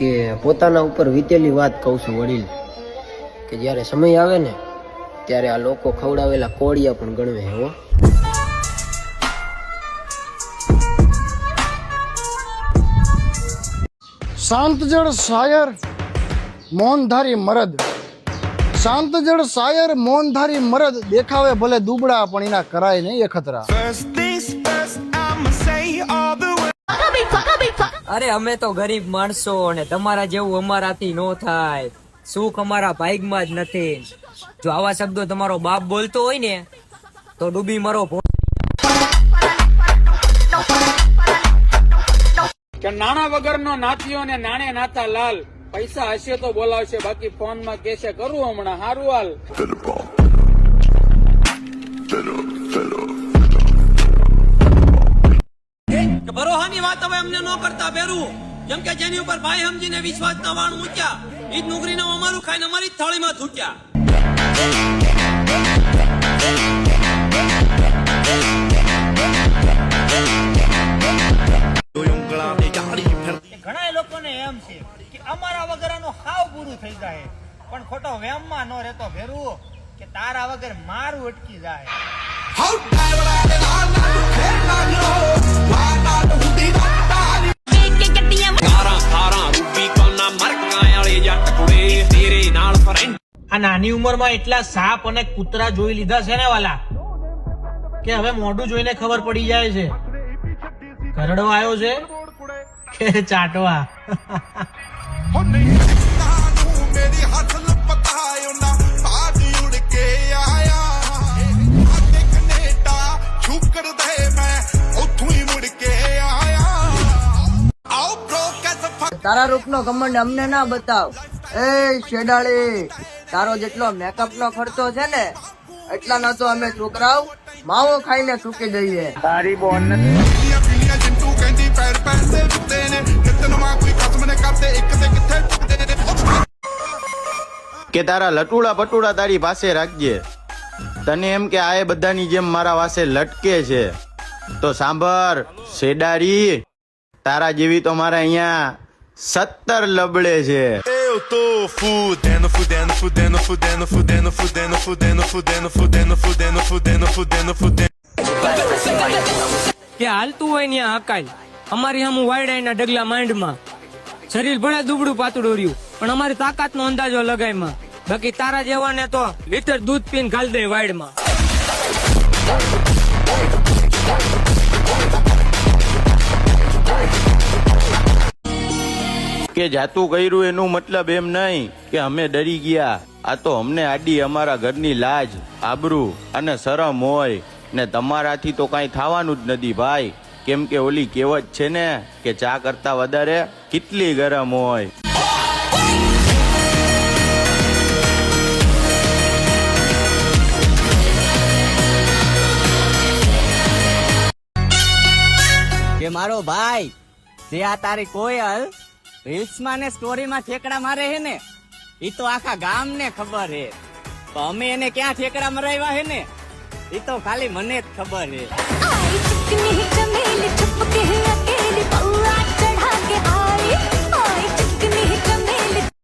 કે પોતાના ઉપર વીતેલી વાત કહું છું વડીલ, કે જ્યારે સમય આવે ને ત્યારે આ લોકો ખવડાવેલા કોળિયા પણ ગણવે હો. શાંતજળ શાયર મૌનધારી મરદ, શાંતજળ શાયર મૌનધારી મરદ, દેખાવે ભલે દુબળા પણ એના કરાય નહીં અખતરા. અરે અમે તો ગરીબ માણસો અને તમારા જેવું અમારાથી નો થાય. સુખ અમારા ભાગ્યમાં જ નથી. જો આવા શબ્દો તમારો બાપ બોલતો હોય ને તો ડૂબી મરો. કે નાણા વગરનો નાથિયો ને નાણે નાતા લાલ, પૈસા હશે તો બોલાવશે, બાકી ફોન માં કેશે કરું હમણાં હારું હાલ. ભરોહાની વાત હવે અમને ન કરતા બેરું, જેમ કે જેની ઉપર ભાઈ સમજીને વિશ્વાસના વાણ મૂક્યા, ઈ જ નોકરીને અમારું ખાઈને અમારી જ થાળીમાં થૂક્યા. ઘણા લોકોને એમ છે કે અમારા વગરનું હાવ પૂરું થઈ જાય, પણ ખોટો વેમમાં ન રહેતો ભેરું કે તારા વગર મારું અટકી જાય. આ નાની ઉંમરમાં એટલા સાપ અને કૂતરા જોઈ લીધા છે ને વાલા, કે હવે મોઢું જોઈને ખબર પડી જાય છે કરડો આવ્યો છે કે ચાટવા. તારા રૂપનો ઘમંડ અમને ના બતાવ. એ શેડાળી, તારો જેટલો મેકઅપ નો ખર્ચો છે ને એટલા ના તો અમે છોકરાઓ માવો ખાઈને ચૂકી દઈએ. તારી બોન કે તારા લટુડા પટુડા તારી પાસે રાખજે. તને એમ કે આ બધાની જેમ મારા વાસે લટકે છે તો સાંભળ શેડારી, તારા જેવી તો મારા અહીંયા 17 લબડે છે. Eu tô fudendo, fudendo, fudendo, fudendo, fudendo, fudendo, fudendo, fudendo, fudendo, fudendo, fudendo, fudendo, fudendo. કે હાલતું હોય ને હકાય. અમારી સામું વાયડાના ડગલા માંડમાં, શરીર ભલે દુબળું પાતળું રહ્યું પણ અમારી તાકાતનો અંદાજો લગાયમાં. બાકી તારા જેવાને તો લીટર દૂધ પીને ઘાલ દે વાયડમાં. કે જાતું કર્યું એનું મતલબ એમ નહીં કે અમે ડરી ગયા. આ તો અમને આડી અમારા ઘરની લાજ, આબરૂ અને શરમ હોય ને તમારાથી તો કાંઈ થવાનું જ નથી ભાઈ. કેમ કે ઓલી કહેવત છે ને કે ચા કરતા વધારે કેટલી ગરમ હોય. કે મારો ભાઈ જે આ તારી કોયલ રીલ્સમાં ને સ્ટોરીમાં ઠેકડા મારે હે ને, ઈ તો આખા ગામને ખબર હે. તો અમે એને ક્યાં ઠેકડા મરાવ્યા હે ને ઈ તો ખાલી મને જ ખબર હે.